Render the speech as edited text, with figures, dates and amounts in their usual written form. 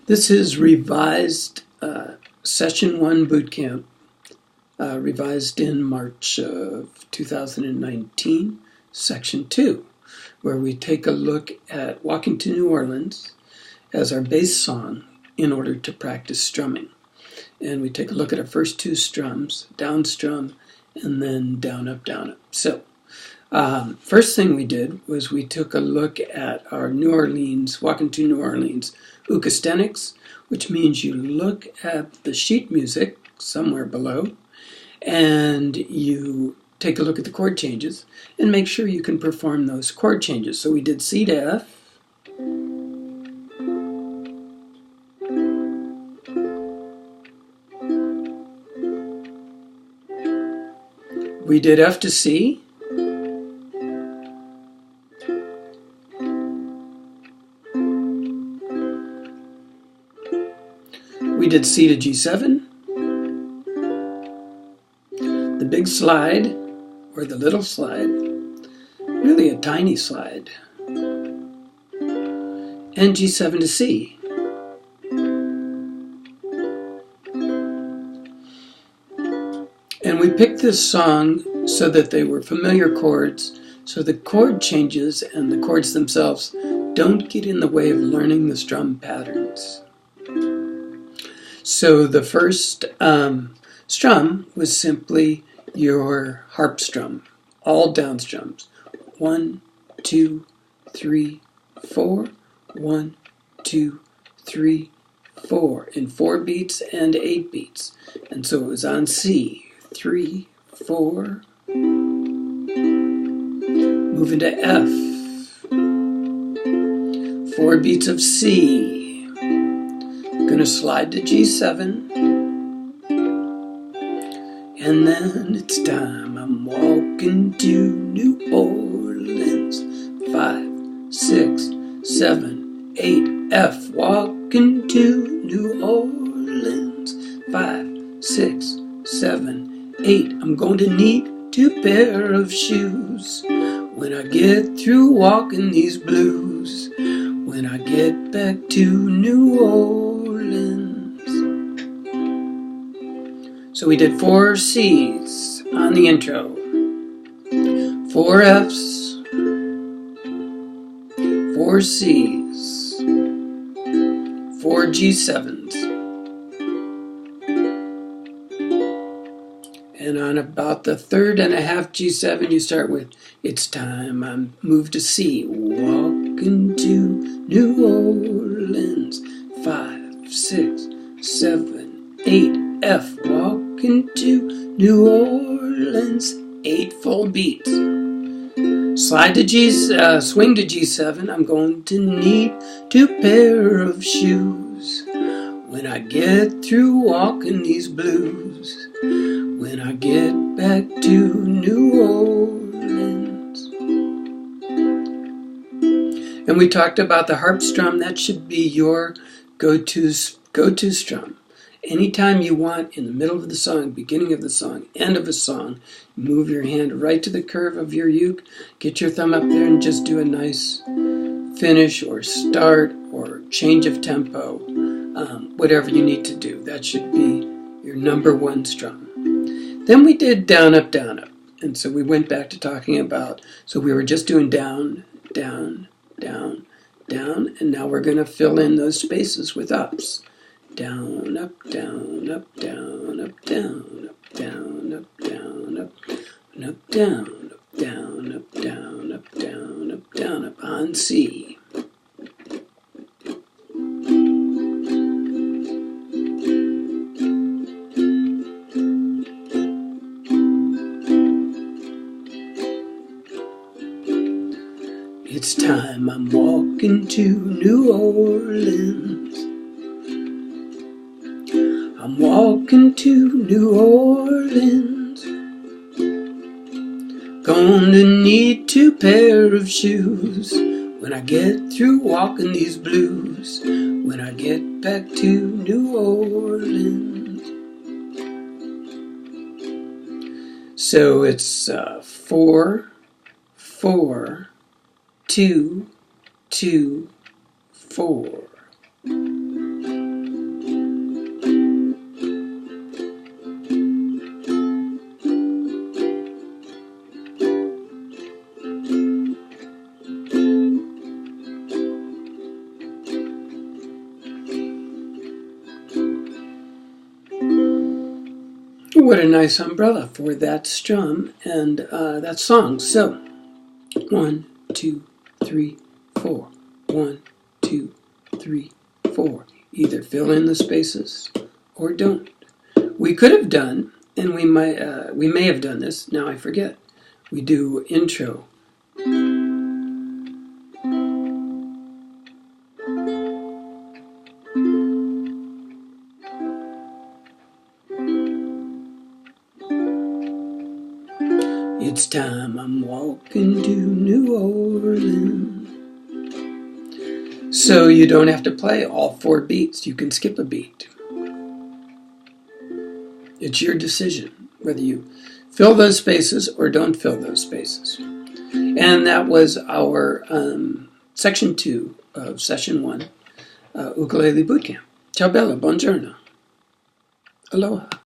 This is revised Session 1 Boot Camp, revised in March of 2019, Section 2, where we take a look at Walking to New Orleans as our bass song in order to practice strumming. And we take a look at our first two strums, down strum and then down, up, down, up. So, first thing we did was we took a look at our New Orleans, Walking to New Orleans Ukastenics, which means you look at the sheet music somewhere below and you take a look at the chord changes and make sure you can perform those chord changes. So we did C to F, we did F to C, we did C to G7, the big slide, or the little slide, really a tiny slide, and G7 to C. And we picked this song so that they were familiar chords, so the chord changes and the chords themselves don't get in the way of learning the strum patterns. So the first strum was simply your harp strum, all down strums. 1, 2, 3, 4, 1, 2, 3, 4, in 4 beats and 8 beats. And so it was on C, 3, 4, move into F, 4 beats of C, gonna slide to G7, and then it's time, I'm walking to New Orleans, 5, 6, 7, 8, F, walking to New Orleans, 5, 6, 7, 8, I'm going to need 2 pair of shoes when I get through walking these blues, when I get back to New Orleans. So we did 4 C's on the intro, 4 F's, 4 C's, 4 G7s, and on about the 3rd and a half G7 you start with, it's time I move to C, walking to New Orleans, 5, 6, 7, 8, F, walking to New Orleans, 8 full beats. Slide to swing to G7, I'm going to need 2 pair of shoes when I get through walking these blues, when I get back to New Orleans. And we talked about the harp strum. That should be your go-to strum. Anytime you want, in the middle of the song, beginning of the song, end of a song, move your hand right to the curve of your uke, get your thumb up there and just do a nice finish or start or change of tempo, whatever you need to do. That should be your number 1 strum. Then we did down, up, down, up. And so we went back to talking about, so we were just doing down, down, down, down, and now we're going to fill in those spaces with ups. Down, up, down, up, down, up, down, up, down, up, down, up, and up, down, up, down, up, down, up, down, up, down, up, on C. It's time I'm walking to New Orleans, I'm walking to New Orleans, gonna need 2 pair of shoes when I get through walking these blues, when I get back to New Orleans. So it's 4, 4, 2, 2, 4. What a nice umbrella for that strum and that song. So, 1, 2, 3, 4. 1, 2, 3, 4. Either fill in the spaces or don't. We could have done, and we may have done this, now I forget. We do intro. It's time I'm walking to New Orleans. So you don't have to play all 4 beats. You can skip a beat. It's your decision whether you fill those spaces or don't fill those spaces. And that was our section 2 of session 1, Ukulele Bootcamp. Ciao bella, buongiorno. Aloha.